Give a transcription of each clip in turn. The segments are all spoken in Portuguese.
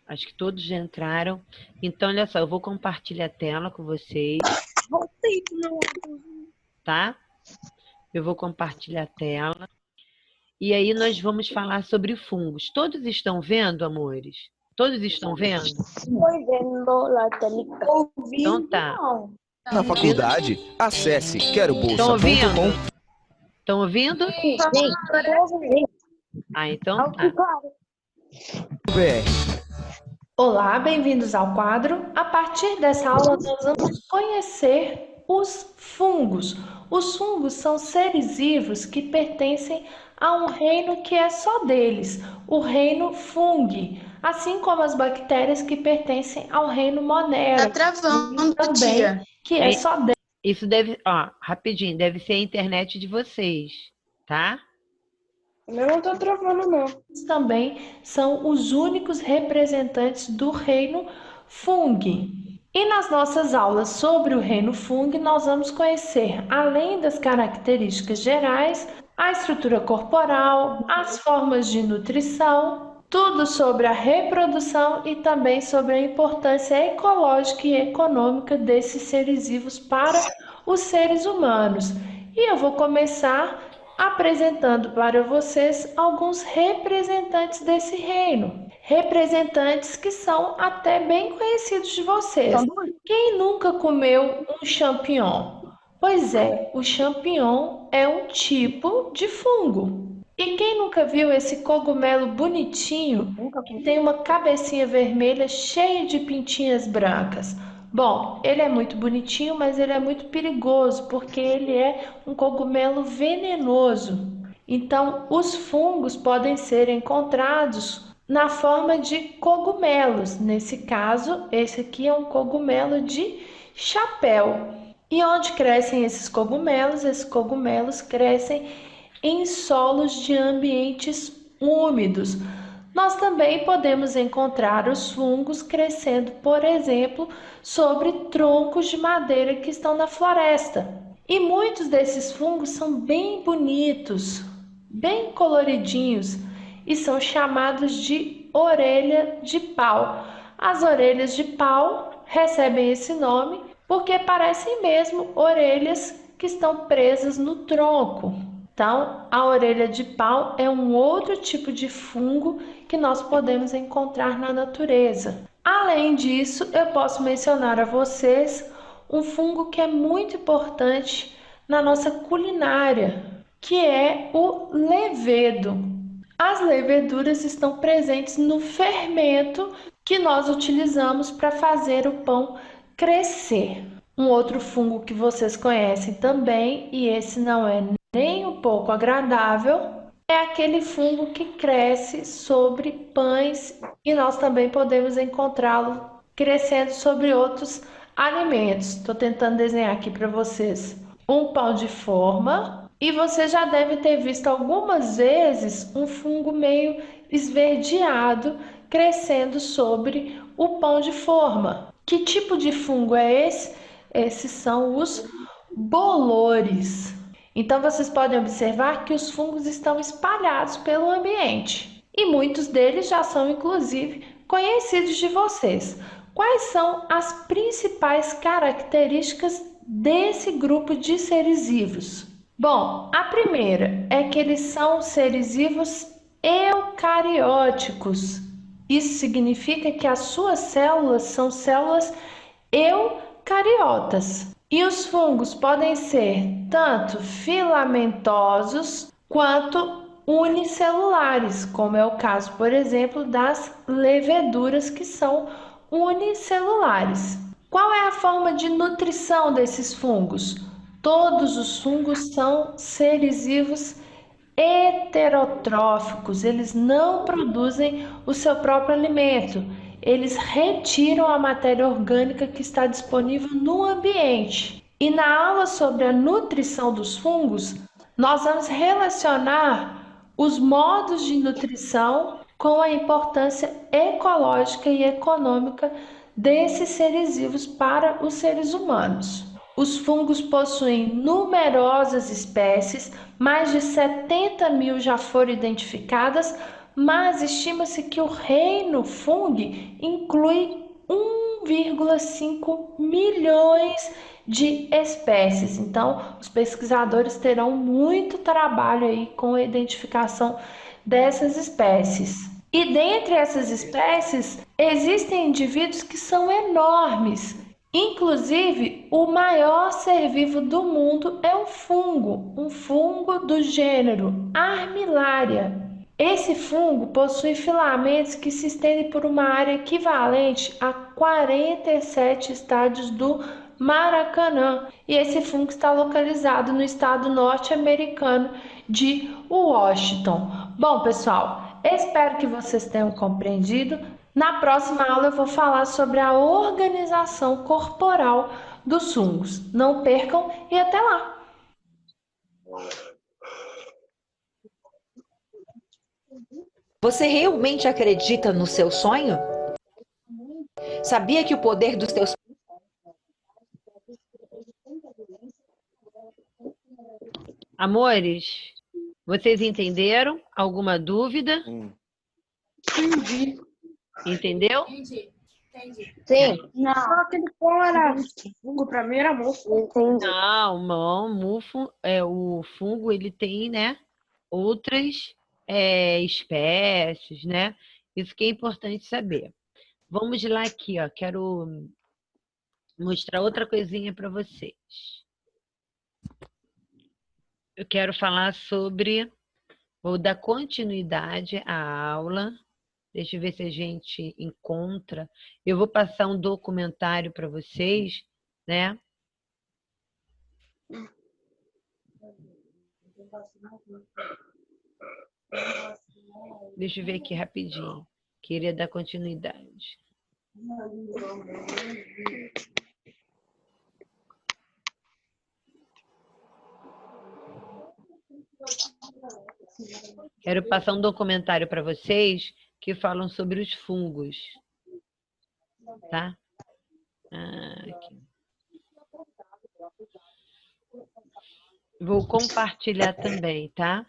Acho que todos já entraram. Então, olha só, eu vou compartilhar a tela com vocês, tá? Eu vou compartilhar a tela. E aí nós vamos falar sobre fungos. Todos estão vendo, amores? Todos estão vendo? Estou vendo na tela. Então tá. Na faculdade, acesse Estão querobolsa.com. ouvindo? Estão ouvindo? Ah, então tá. Olá, bem-vindos ao quadro. A partir dessa aula, nós vamos conhecer os fungos. Os fungos são seres vivos que pertencem a um reino que é só deles, o reino fungi, assim como as bactérias que pertencem ao reino monera, Tá travando, também, tia. que é só deles. Isso deve, ó, rapidinho, deve ser a internet de vocês, tá? Eu não tô travando, não. Também são os únicos representantes do reino fungi. E nas nossas aulas sobre o reino fungi, nós vamos conhecer, além das características gerais, a estrutura corporal, as formas de nutrição, tudo sobre a reprodução e também sobre a importância ecológica e econômica desses seres vivos para os seres humanos. E eu vou começar apresentando para vocês alguns representantes desse reino. Representantes que são até bem conhecidos de vocês. Quem nunca comeu um champignon? Pois é, o champignon é um tipo de fungo. E quem nunca viu esse cogumelo bonitinho que tem uma cabecinha vermelha cheia de pintinhas brancas? Bom, ele é muito bonitinho, mas ele é muito perigoso porque ele é um cogumelo venenoso. Então, os fungos podem ser encontrados na forma de cogumelos. Nesse caso, esse aqui é um cogumelo de chapéu. E onde crescem esses cogumelos? Esses cogumelos crescem em solos de ambientes úmidos. Nós também podemos encontrar os fungos crescendo, por exemplo, sobre troncos de madeira que estão na floresta. E muitos desses fungos são bem bonitos, bem coloridinhos e são chamados de orelha de pau. As orelhas de pau recebem esse nome porque parecem mesmo orelhas que estão presas no tronco. Então, a orelha de pau é um outro tipo de fungo que nós podemos encontrar na natureza. Além disso, eu posso mencionar a vocês um fungo que é muito importante na nossa culinária, que é o levedo. As leveduras estão presentes no fermento que nós utilizamos para fazer o pão crescer. Um outro fungo que vocês conhecem também, e esse não é nem um pouco agradável, é aquele fungo que cresce sobre pães e nós também podemos encontrá-lo crescendo sobre outros alimentos. Estou tentando desenhar aqui para vocês um pão de forma e você já deve ter visto algumas vezes um fungo meio esverdeado crescendo sobre o pão de forma. Que tipo de fungo é esse? Esses são os bolores. Então, vocês podem observar que os fungos estão espalhados pelo ambiente e muitos deles já são, inclusive, conhecidos de vocês. Quais são as principais características desse grupo de seres vivos? Bom, a primeira é que eles são seres vivos eucarióticos. Isso significa que as suas células são células eucariotas. E os fungos podem ser tanto filamentosos quanto unicelulares, como é o caso, por exemplo, das leveduras que são unicelulares. Qual é a forma de nutrição desses fungos? Todos os fungos são seres vivos heterotróficos, eles não produzem o seu próprio alimento. Eles retiram a matéria orgânica que está disponível no ambiente. E na aula sobre a nutrição dos fungos, nós vamos relacionar os modos de nutrição com a importância ecológica e econômica desses seres vivos para os seres humanos. Os fungos possuem numerosas espécies, mais de 70 mil já foram identificadas, mas estima-se que o reino fungo inclui 1,5 milhões de espécies. Então, os pesquisadores terão muito trabalho aí com a identificação dessas espécies. E dentre essas espécies, existem indivíduos que são enormes. Inclusive, o maior ser vivo do mundo é um fungo do gênero Armillaria. Esse fungo possui filamentos que se estendem por uma área equivalente a 47 estádios do Maracanã. E esse fungo está localizado no estado norte-americano de Washington. Bom, pessoal, espero que vocês tenham compreendido. Na próxima aula eu vou falar sobre a organização corporal dos fungos. Não percam e até lá! Você realmente acredita no seu sonho? Sabia que o poder dos teus... Amores, vocês entenderam? Alguma dúvida? Entendi. Entendeu? Sim. Não. Só aquele pão era fungo, pra mim era mofo. Entendi. Não, mufo, o fungo ele tem, né, outras espécies, né? Isso que é importante saber. Vamos lá aqui, ó. Quero mostrar outra coisinha para vocês. Eu quero falar sobre, vou dar continuidade à aula. Deixa eu ver se a gente encontra. Eu vou passar um documentário para vocês, né? Deixa eu ver aqui rapidinho. Queria dar continuidade. Quero passar um documentário para vocês que falam sobre os fungos. Tá? Aqui. Vou compartilhar também, tá?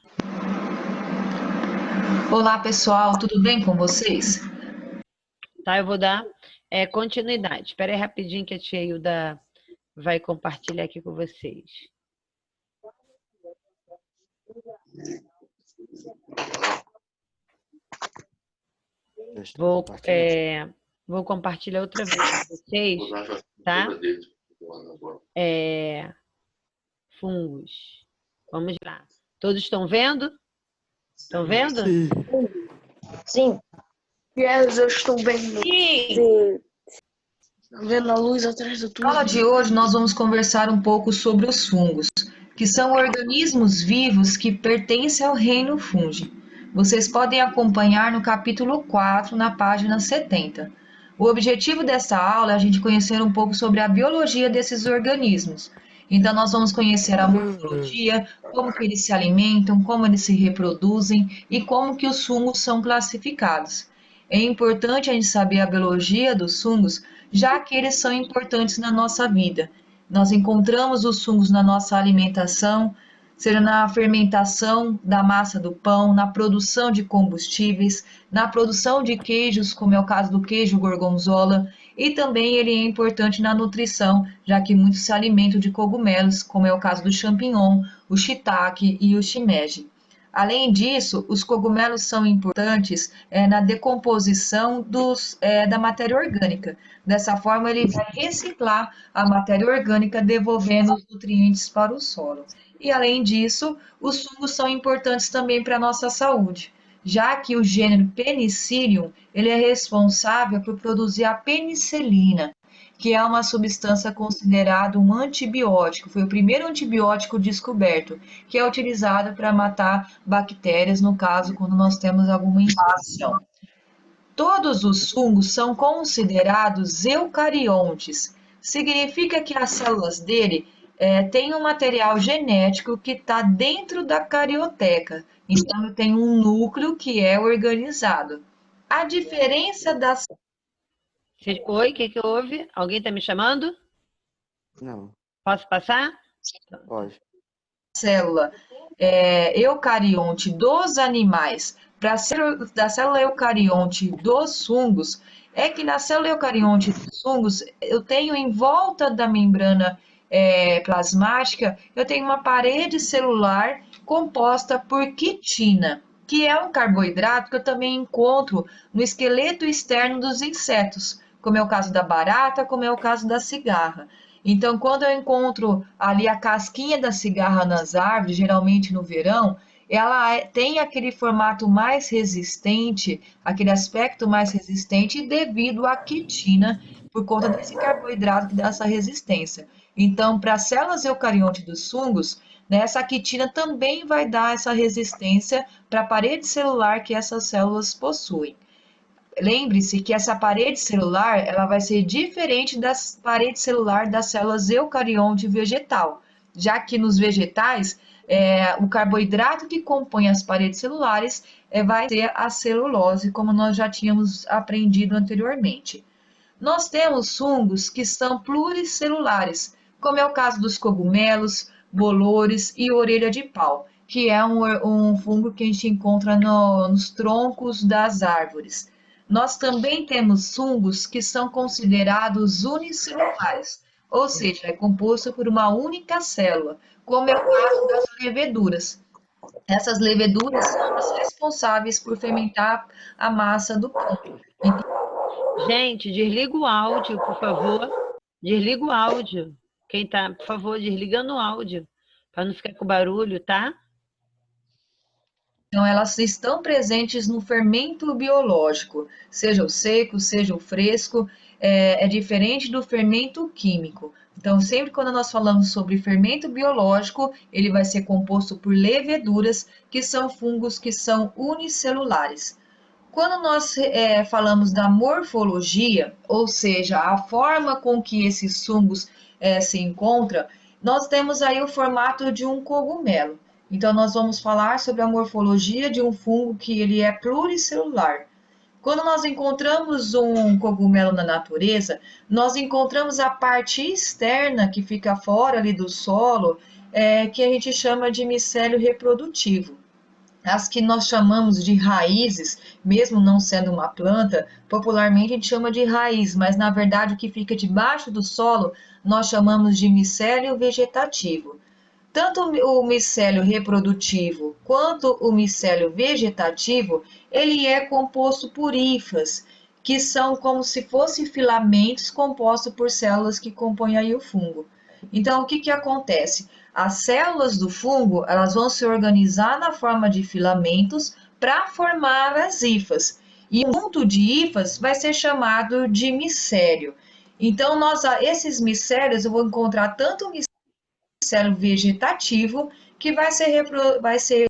Olá, pessoal, tudo bem com vocês? Tá, eu vou dar continuidade. Espera aí rapidinho que a tia Hilda vai compartilhar aqui com vocês. Vou compartilhar outra vez com vocês, tá? Fungos. Vamos lá. Todos estão vendo? Estão vendo? Sim. Sim. Yes, eu estou vendo. Sim. Vendo a luz atrás do túnel. Na aula de hoje, nós vamos conversar um pouco sobre os fungos, que são organismos vivos que pertencem ao reino fungi. Vocês podem acompanhar no capítulo 4, na página 70. O objetivo dessa aula é a gente conhecer um pouco sobre a biologia desses organismos. Então, nós vamos conhecer a morfologia, como que eles se alimentam, como eles se reproduzem e como que os fungos são classificados. É importante a gente saber a biologia dos fungos, já que eles são importantes na nossa vida. Nós encontramos os fungos na nossa alimentação, seja na fermentação da massa do pão, na produção de combustíveis, na produção de queijos, como é o caso do queijo gorgonzola, e também ele é importante na nutrição, já que muitos se alimentam de cogumelos, como é o caso do champignon, o shiitake e o shimeji. Além disso, os cogumelos são importantes na decomposição da matéria orgânica. Dessa forma, ele vai reciclar a matéria orgânica, devolvendo os nutrientes para o solo. E, além disso, os fungos são importantes também para a nossa saúde, já que o gênero Penicillium ele é responsável por produzir a penicilina, que é uma substância considerada um antibiótico. Foi o primeiro antibiótico descoberto, que é utilizado para matar bactérias, no caso, quando nós temos alguma infecção. Todos os fungos são considerados eucariontes. Significa que as células dele têm um material genético que está dentro da carioteca. Então, tem um núcleo que é organizado. A diferença das... Oi, o que houve? Alguém está me chamando? Não, Posso passar? pode. Célula eucarionte dos animais da célula eucarionte dos fungos é que na célula eucarionte dos fungos eu tenho em volta da membrana plasmática, eu tenho uma parede celular composta por quitina, que é um carboidrato que eu também encontro no esqueleto externo dos insetos, como é o caso da barata, como é o caso da cigarra. Então, quando eu encontro ali a casquinha da cigarra nas árvores, geralmente no verão, ela tem aquele formato mais resistente, aquele aspecto mais resistente devido à quitina, por conta desse carboidrato que dá essa resistência. Então, para as células eucarionte dos fungos, né, essa quitina também vai dar essa resistência para a parede celular que essas células possuem. Lembre-se que essa parede celular ela vai ser diferente da parede celular das células eucarionte vegetal, já que nos vegetais o carboidrato que compõe as paredes celulares vai ser a celulose, como nós já tínhamos aprendido anteriormente. Nós temos fungos que são pluricelulares, como é o caso dos cogumelos, bolores e orelha de pau, que é um fungo que a gente encontra nos troncos das árvores. Nós também temos fungos que são considerados unicelulares, ou seja, é composto por uma única célula, como é o caso das leveduras. Essas leveduras são as responsáveis por fermentar a massa do pão. Gente, desliga o áudio, por favor. Desliga o áudio. Quem tá, por favor, desligando o áudio, para não ficar com barulho, tá? Então, elas estão presentes no fermento biológico, seja o seco, seja o fresco, é diferente do fermento químico. Então, sempre quando nós falamos sobre fermento biológico, ele vai ser composto por leveduras, que são fungos que são unicelulares. Quando nós falamos da morfologia, ou seja, a forma com que esses fungos se encontram, nós temos aí o formato de um cogumelo. Então, nós vamos falar sobre a morfologia de um fungo que ele é pluricelular. Quando nós encontramos um cogumelo na natureza, nós encontramos a parte externa que fica fora ali do solo, que a gente chama de micélio reprodutivo. As que nós chamamos de raízes, mesmo não sendo uma planta, popularmente a gente chama de raiz, mas na verdade o que fica debaixo do solo nós chamamos de micélio vegetativo. Tanto o micélio reprodutivo quanto o micélio vegetativo, ele é composto por hifas, que são como se fossem filamentos compostos por células que compõem aí o fungo. Então, o que que acontece? As células do fungo, elas vão se organizar na forma de filamentos para formar as hifas. E um conjunto de hifas vai ser chamado de micélio. Então, esses micélios, eu vou encontrar tanto o micélio vegetativo, que vai ser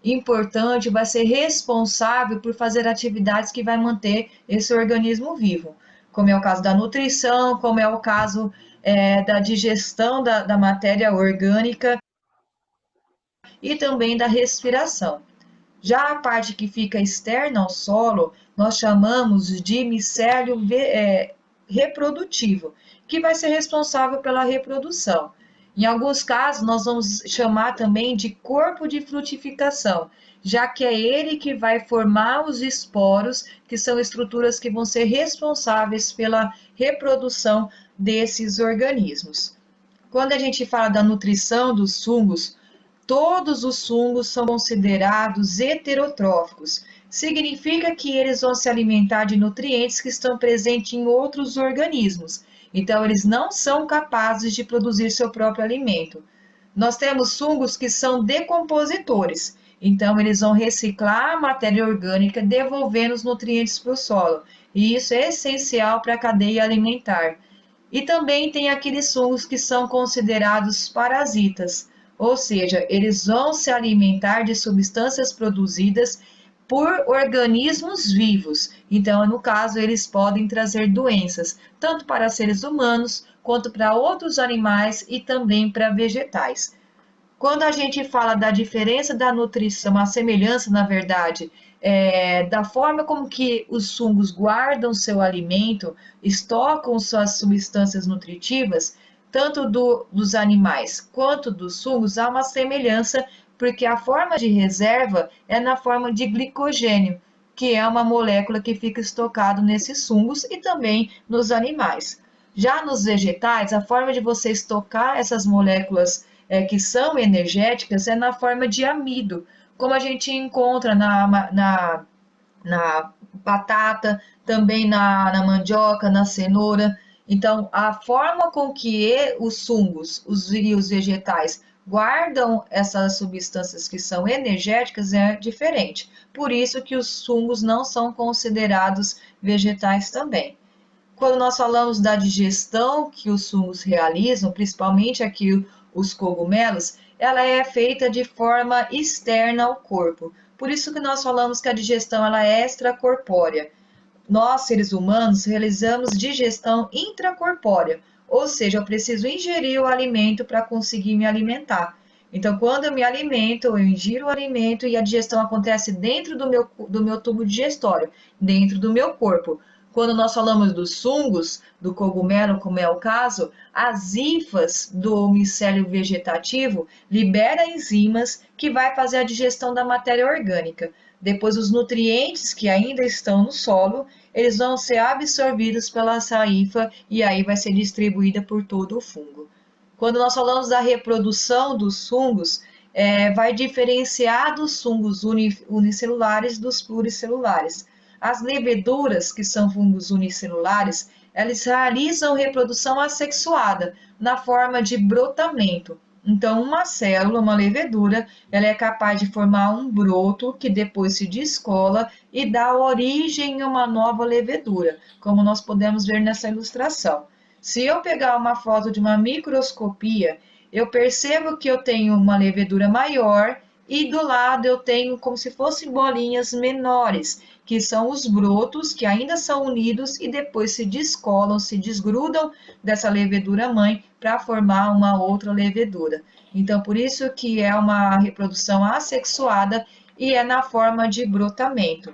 importante, vai ser responsável por fazer atividades que vai manter esse organismo vivo, como é o caso da nutrição, como é o caso da digestão da matéria orgânica e também da respiração. Já a parte que fica externa ao solo, nós chamamos de micélio reprodutivo, que vai ser responsável pela reprodução. Em alguns casos, nós vamos chamar também de corpo de frutificação, já que é ele que vai formar os esporos, que são estruturas que vão ser responsáveis pela reprodução desses organismos. Quando a gente fala da nutrição dos fungos, todos os fungos são considerados heterotróficos. Significa que eles vão se alimentar de nutrientes que estão presentes em outros organismos. Então, eles não são capazes de produzir seu próprio alimento. Nós temos fungos que são decompositores. Então, eles vão reciclar a matéria orgânica, devolvendo os nutrientes para o solo. E isso é essencial para a cadeia alimentar. E também tem aqueles fungos que são considerados parasitas, ou seja, eles vão se alimentar de substâncias produzidas por organismos vivos. Então, no caso, eles podem trazer doenças, tanto para seres humanos, quanto para outros animais e também para vegetais. Quando a gente fala da diferença da nutrição, a semelhança, na verdade, da forma como que os fungos guardam seu alimento, estocam suas substâncias nutritivas, tanto dos animais quanto dos fungos, há uma semelhança porque a forma de reserva é na forma de glicogênio, que é uma molécula que fica estocado nesses fungos e também nos animais. Já nos vegetais, a forma de você estocar essas moléculas que são energéticas é na forma de amido, como a gente encontra na batata, também na mandioca, na cenoura. Então, a forma com que os fungos e os vegetais guardam essas substâncias que são energéticas é diferente. Por isso que os fungos não são considerados vegetais também. Quando nós falamos da digestão que os fungos realizam, principalmente aqui os cogumelos, ela é feita de forma externa ao corpo. Por isso que nós falamos que a digestão ela é extracorpórea. Nós, seres humanos, realizamos digestão intracorpórea, ou seja, eu preciso ingerir o alimento para conseguir me alimentar. Então, quando eu me alimento, eu ingiro o alimento e a digestão acontece dentro do meu tubo digestório, dentro do meu corpo. Quando nós falamos dos fungos, do cogumelo, como é o caso, as hifas do micélio vegetativo libera enzimas que vai fazer a digestão da matéria orgânica. Depois, os nutrientes que ainda estão no solo, eles vão ser absorvidos pela hifa e aí vai ser distribuída por todo o fungo. Quando nós falamos da reprodução dos fungos, vai diferenciar dos fungos unicelulares dos pluricelulares. As leveduras, que são fungos unicelulares, elas realizam reprodução assexuada, na forma de brotamento. Então, uma célula, uma levedura, ela é capaz de formar um broto que depois se descola e dá origem a uma nova levedura, como nós podemos ver nessa ilustração. Se eu pegar uma foto de uma microscopia, eu percebo que eu tenho uma levedura maior e do lado eu tenho como se fossem bolinhas menores, que são os brotos que ainda são unidos e depois se descolam, se desgrudam dessa levedura mãe para formar uma outra levedura. Então, por isso que é uma reprodução assexuada e é na forma de brotamento.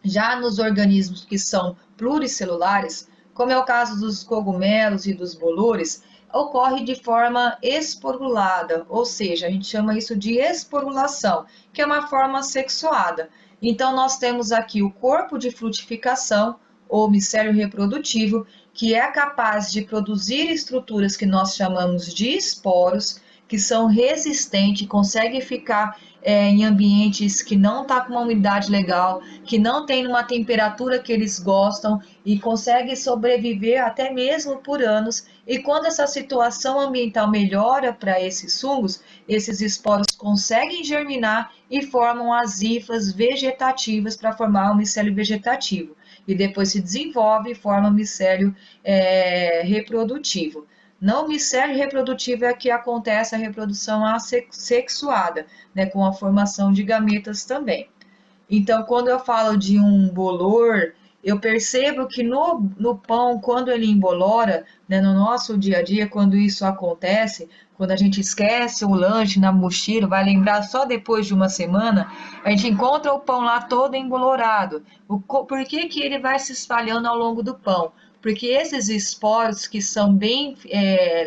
Já nos organismos que são pluricelulares, como é o caso dos cogumelos e dos bolores, ocorre de forma esporulada, ou seja, a gente chama isso de esporulação, que é uma forma sexuada. Então, nós temos aqui o corpo de frutificação, ou micélio reprodutivo, que é capaz de produzir estruturas que nós chamamos de esporos, que são resistentes, conseguem ficar em ambientes que não está com uma umidade legal, que não tem uma temperatura que eles gostam e conseguem sobreviver até mesmo por anos. E quando essa situação ambiental melhora para esses fungos, esses esporos conseguem germinar e formam as hifas vegetativas para formar um micélio vegetativo. E depois se desenvolve e forma um micélio reprodutivo. No micélio reprodutivo é que acontece a reprodução assexuada, né, com a formação de gametas também. Então, quando eu falo de um bolor, eu percebo que no pão, quando ele embolora, né, no nosso dia a dia, quando isso acontece, quando a gente esquece o lanche na mochila, vai lembrar só depois de uma semana, a gente encontra o pão lá todo embolorado. Por que que ele vai se espalhando ao longo do pão? Porque esses esporos que são bem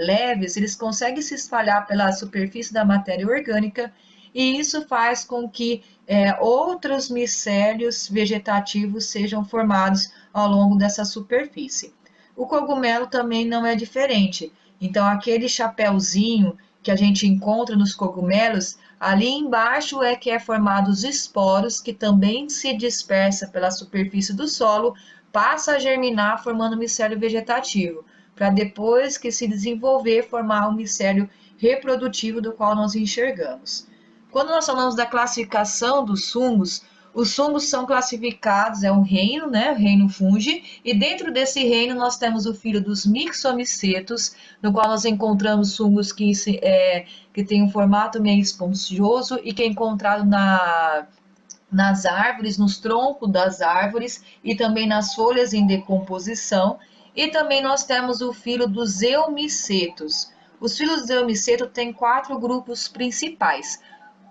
leves, eles conseguem se espalhar pela superfície da matéria orgânica e isso faz com que outros micélios vegetativos sejam formados ao longo dessa superfície. O cogumelo também não é diferente. Então, aquele chapéuzinho que a gente encontra nos cogumelos, ali embaixo é que é formado os esporos, que também se dispersa pela superfície do solo, passa a germinar formando um micélio vegetativo, para depois que se desenvolver formar um micélio reprodutivo do qual nós enxergamos. Quando nós falamos da classificação dos fungos, os fungos são classificados, é um reino, né, o reino fungi, e dentro desse reino nós temos o filho dos mixomicetos, no qual nós encontramos fungos que tem um formato meio esponjoso e que é encontrado nas árvores, nos troncos das árvores e também nas folhas em decomposição. E também nós temos o filo dos eumicetos. Os filos dos eumicetos têm 4 grupos principais.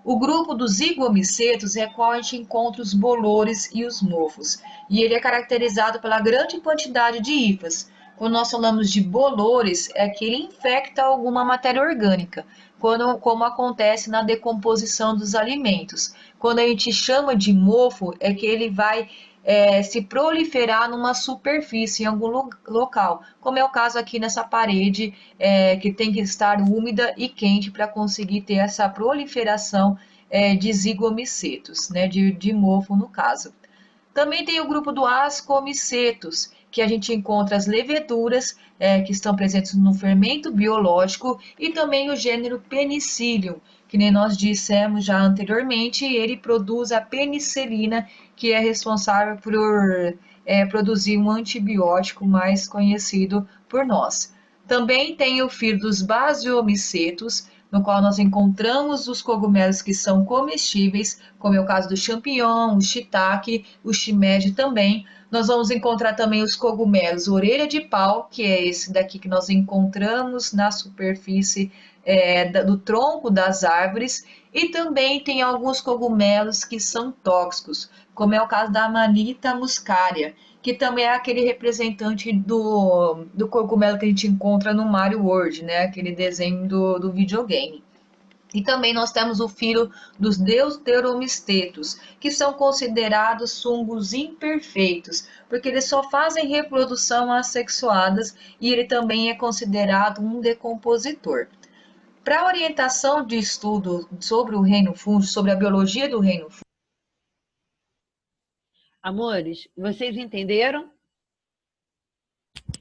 O grupo dos zigomicetos é qual a gente encontra os bolores e os mofos. E ele é caracterizado pela grande quantidade de hifas. Quando nós falamos de bolores, é que ele infecta alguma matéria orgânica. como acontece na decomposição dos alimentos. Quando a gente chama de mofo, é que ele vai se proliferar numa superfície, em algum local, como é o caso aqui nessa parede, que tem que estar úmida e quente para conseguir ter essa proliferação de zigomicetos, né, de mofo no caso. Também tem o grupo do ascomicetos, que a gente encontra as leveduras que estão presentes no fermento biológico e também o gênero Penicillium, que nem nós dissemos já anteriormente, ele produz a penicilina, que é responsável por produzir um antibiótico mais conhecido por nós. Também tem o filo dos basiomicetos, no qual nós encontramos os cogumelos que são comestíveis, como é o caso do champignon, o shiitake, o shimeji também. Nós vamos encontrar também os cogumelos orelha de pau, que é esse daqui que nós encontramos na superfície do tronco das árvores, e também tem alguns cogumelos que são tóxicos, como é o caso da Amanita muscaria, que também é aquele representante do cogumelo que a gente encontra no Mario World, né? Aquele desenho do videogame. E também nós temos o filo dos deuteromistetos, que são considerados fungos imperfeitos, porque eles só fazem reprodução assexuadas e ele também é considerado um decompositor. Para orientação de estudo sobre o reino fúngico, sobre a biologia do reino fúngico. Amores, vocês entenderam?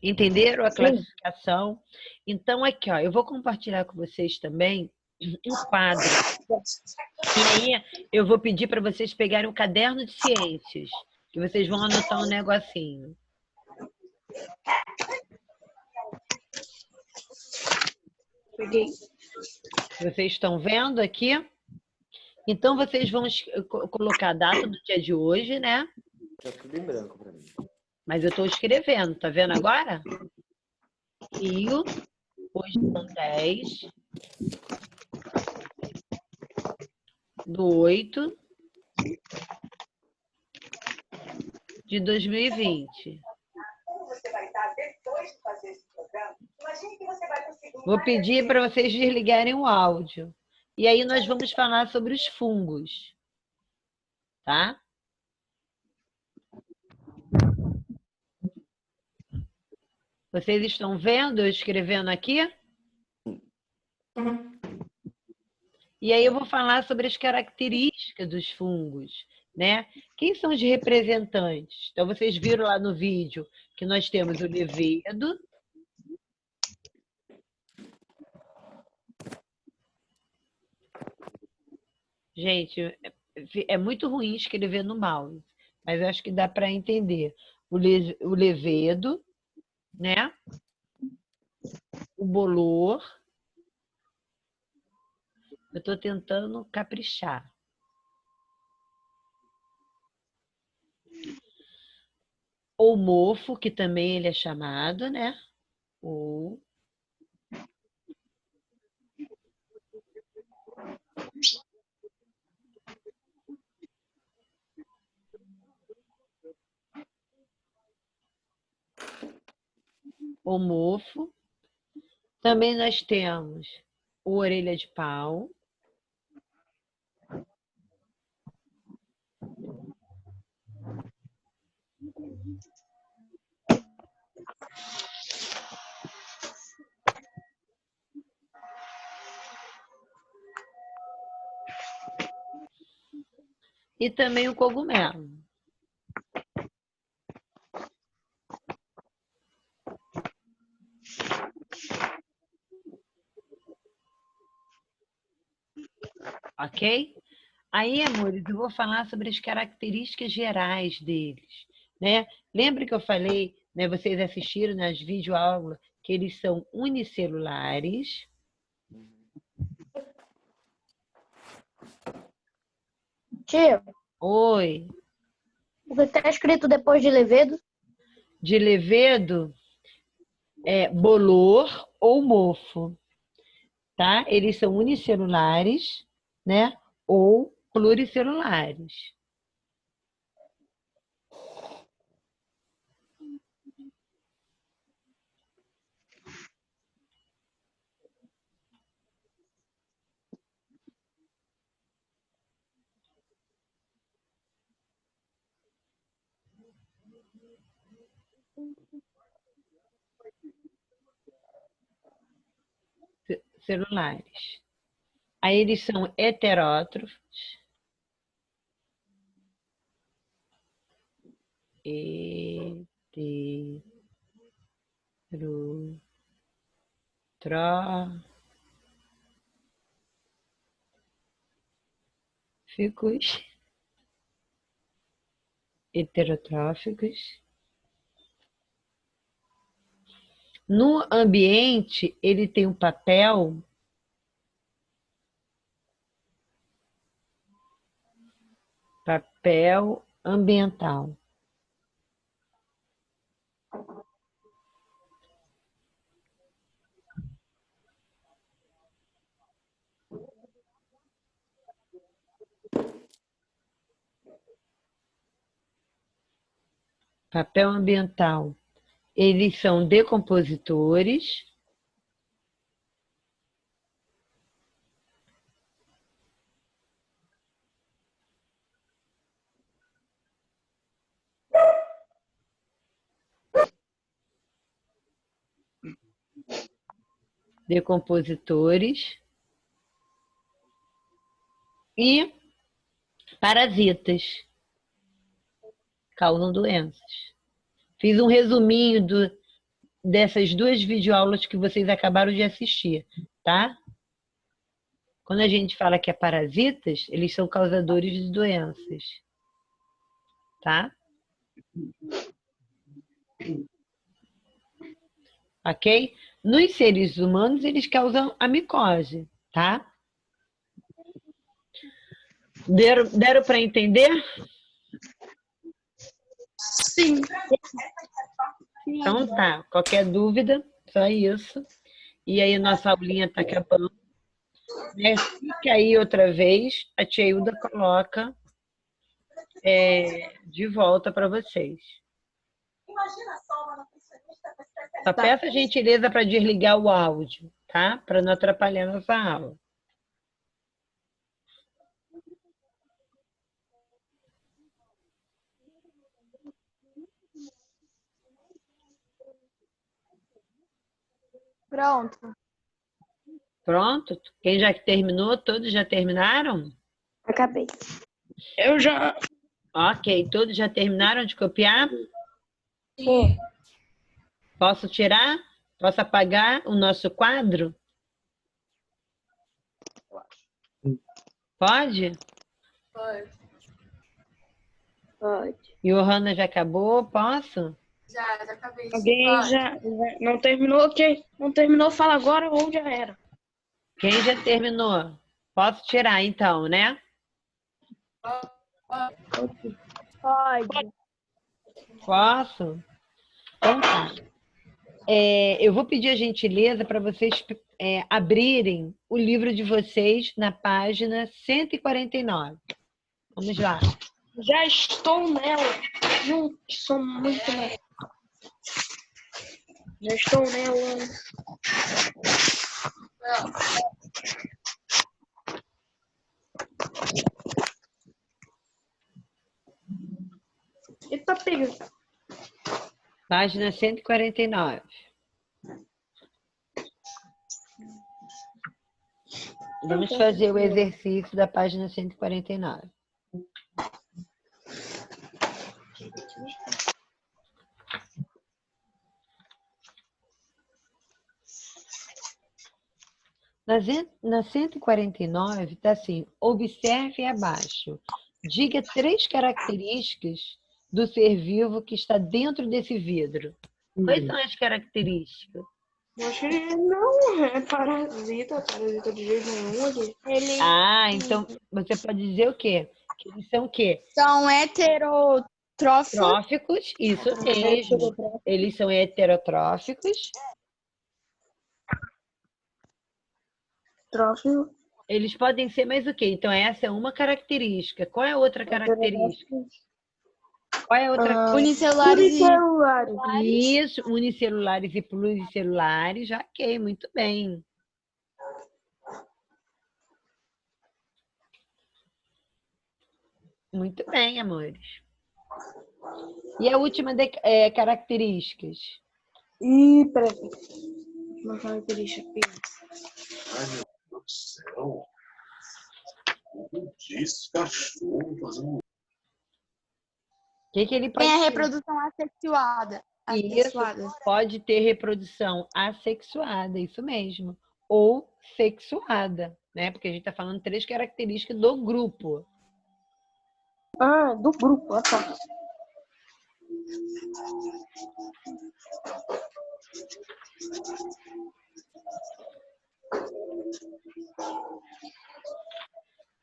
Entenderam a classificação? Então, aqui, ó, eu vou compartilhar com vocês também um quadro. E aí, eu vou pedir para vocês pegarem um caderno de ciências, que vocês vão anotar um negocinho. Peguei. Vocês estão vendo aqui? Então, vocês vão colocar a data do dia de hoje, né? Tá tudo em branco para mim. Mas eu estou escrevendo, tá vendo agora? Rio, hoje são 10 do 8 de 2020. Vou pedir para vocês desligarem o áudio. E aí nós vamos falar sobre os fungos. Tá? Vocês estão vendo eu escrevendo aqui? E aí eu vou falar sobre as características dos fungos, né? Quem são os representantes? Então, vocês viram lá no vídeo que nós temos o levedo, gente, é muito ruim escrever no mouse, mas eu acho que dá para entender. O levedo, né? O bolor. Eu estou tentando caprichar. Ou mofo, que também ele é chamado, né? Ou mofo. Também nós temos o orelha de pau. E também o cogumelo. Ok? Aí, amores, eu vou falar sobre as características gerais deles, né? Lembra que eu falei, né, vocês assistiram nas videoaulas, que eles são unicelulares. Tia, Oi. o que está escrito depois de levedo? De levedo é bolor ou mofo, tá? Eles são unicelulares, né? Ou pluricelulares. Celulares. Aí eles são heterótrofos. Heterotróficos. No ambiente, ele tem um papel ambiental. Papel ambiental. Eles são decompositores. E parasitas. Causam doenças. Fiz um resuminho dessas duas videoaulas que vocês acabaram de assistir, tá? Quando a gente fala que é parasitas, eles são causadores de doenças, tá? Ok? Nos seres humanos, eles causam a micose, tá? Deram para entender? Sim. Então tá, qualquer dúvida, só isso. E aí nossa aulinha tá acabando. Se cair outra vez, a tia Hilda coloca de volta para vocês. Só peço a gentileza para desligar o áudio, tá? Para não atrapalhar nossa aula. Pronto. Pronto? Quem já terminou? Todos já terminaram? Acabei. Eu já. Ok, todos já terminaram de copiar? Sim. Posso tirar? Posso apagar o nosso quadro? Pode? Pode. E o Hanna já acabou? Posso? Já acabei. Alguém já não terminou? Ok. Não terminou, fala agora ou já era. Quem já terminou? Posso tirar então, né? Pode. Posso? Então tá. Eu vou pedir a gentileza para vocês abrirem o livro de vocês na página 149. Vamos lá. Já estou nela. Sou muito melhor. Já estou nela. Eita, pega. Página 149. Vamos fazer o exercício da página 149. Na 149 está assim, observe abaixo. Diga 3 características do ser vivo que está dentro desse vidro. Quais são as características? Eu acho que ele não é parasita de jeito nenhum. Então você pode dizer o quê? Que eles são o quê? São heterotróficos. Tróficos, isso mesmo. Eles são heterotróficos. Trófico. Eles podem ser mais o quê? Então essa é uma característica. Qual é a outra característica? Qual é a outra? Unicelulares. Isso, unicelulares e pluricelulares. Ok, muito bem. Muito bem, amores. E a última características? E, peraí. Uma característica. Ai, meu Deus do céu. Como disse, cachorro fazendo. O que ele pode Tem a ter? reprodução assexuada. Isso, pode ter reprodução assexuada, isso mesmo. Ou sexuada, né? Porque a gente está falando 3 características do grupo. Ah, do grupo. Ah, tá.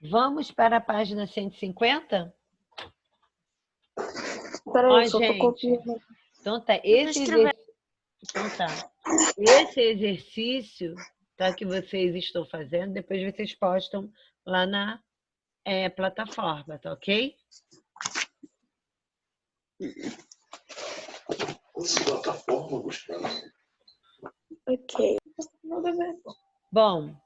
Vamos para a página 150? Peraí, Ó, só tô gente. copiando. Então tá, esse exercício que vocês estão fazendo, depois vocês postam lá na plataforma, tá ok? Essa plataforma, Gustavo. Ok. Nada a ver. Bom,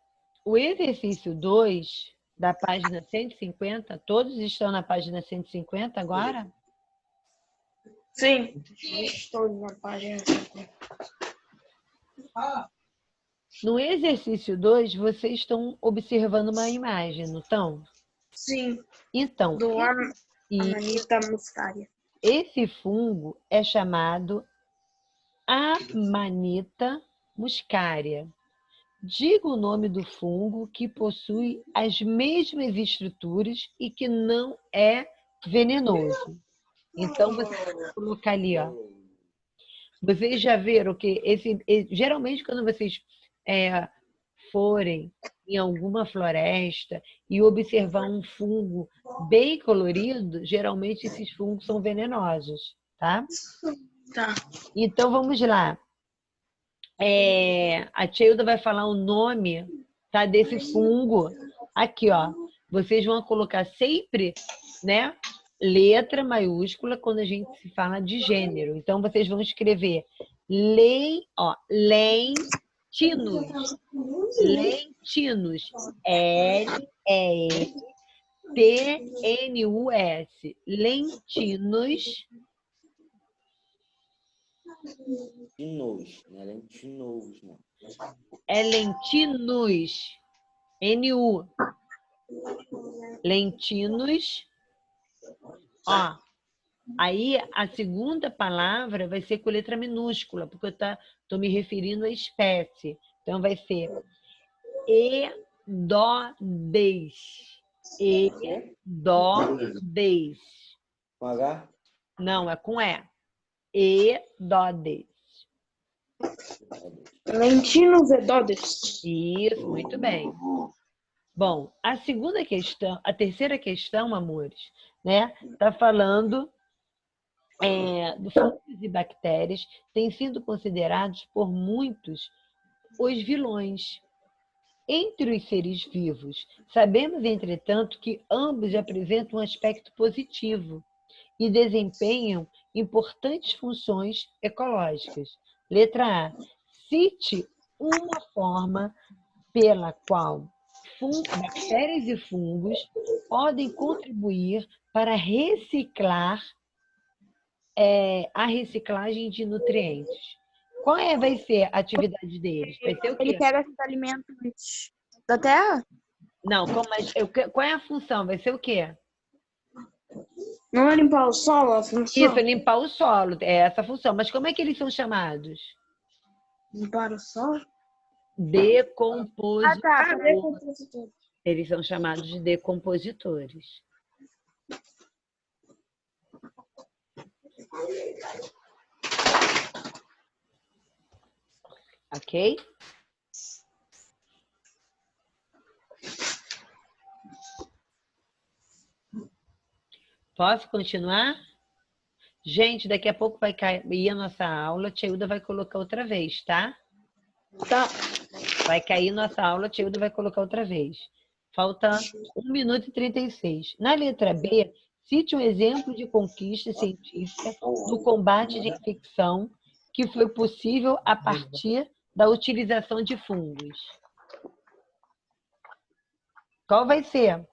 o exercício 2 da página 150, todos estão na página 150 agora? Sim. Estou na página. No exercício 2, vocês estão observando uma imagem, não estão? Sim. Então, Do Amanita muscaria. esse fungo é chamado Amanita muscaria. Diga o nome do fungo que possui as mesmas estruturas e que não é venenoso. Então, você vai colocar ali, ó. Vocês já viram que geralmente quando vocês forem em alguma floresta e observar um fungo bem colorido, geralmente esses fungos são venenosos, tá? Tá. Então, vamos lá. A Tilda vai falar o nome, tá, desse fungo. Aqui, ó. Vocês vão colocar sempre, né, letra maiúscula quando a gente se fala de gênero. Então, vocês vão escrever lentinus. Lentinus. L-E-N-T-N-U-S. Lentinus. Lentinos, não é lentinos, não. É lentinus. N-U. Lentinus. Ó. Aí a segunda palavra vai ser com letra minúscula, porque eu tô me referindo à espécie. Então vai ser Edodes. Edodes. Com H? Não, é com E. Edodes. Lentinos edodes. Isso, muito bem. Bom, a terceira questão, amores, né? Tá falando do fungos e bactérias, têm sido considerados por muitos os vilões. Entre os seres vivos, sabemos, entretanto, que ambos apresentam um aspecto positivo e desempenham importantes funções ecológicas. Letra A. Cite uma forma pela qual bactérias e fungos podem contribuir para reciclar a reciclagem de nutrientes. Qual vai ser a atividade deles? Vai ser o quê? Ele pega esses alimentos da terra? Não, qual é a função? Vai ser o quê? Não é limpar o solo, a função? Isso, limpar o solo, é essa a função. Mas como é que eles são chamados? Limpar o solo? Decompositores. Decompositor. Eles são chamados de decompositores. Ok? Posso continuar? Gente, daqui a pouco vai cair a nossa aula. A Tilda vai colocar outra vez, tá? Tá. Vai cair nossa aula, a Tilda vai colocar outra vez. Falta 1 minuto e 36. Na letra B, cite um exemplo de conquista científica no combate de infecção que foi possível a partir da utilização de fungos. Qual vai ser?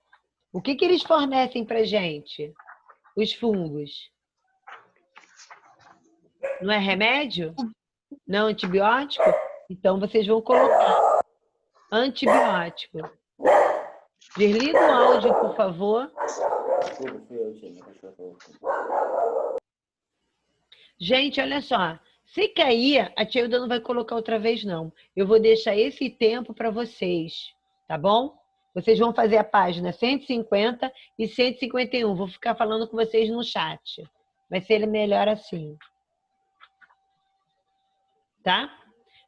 O que eles fornecem para gente? Os fungos. Não é remédio? Não antibiótico? Então, vocês vão colocar antibiótico. Desliga o áudio, por favor. Gente, olha só. Se cair, a tia Hilda não vai colocar outra vez, não. Eu vou deixar esse tempo para vocês, tá bom? Vocês vão fazer a página 150 e 151. Vou ficar falando com vocês no chat. Vai ser melhor assim. Tá?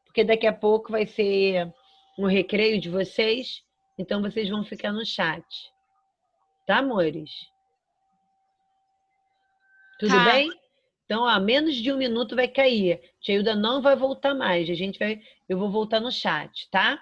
Porque daqui a pouco vai ser um recreio de vocês, então vocês vão ficar no chat. Tá, amores? Tudo bem? Então, ó, menos de 1 minuto vai cair. Tia Hilda não vai voltar mais. Eu vou voltar no chat, tá?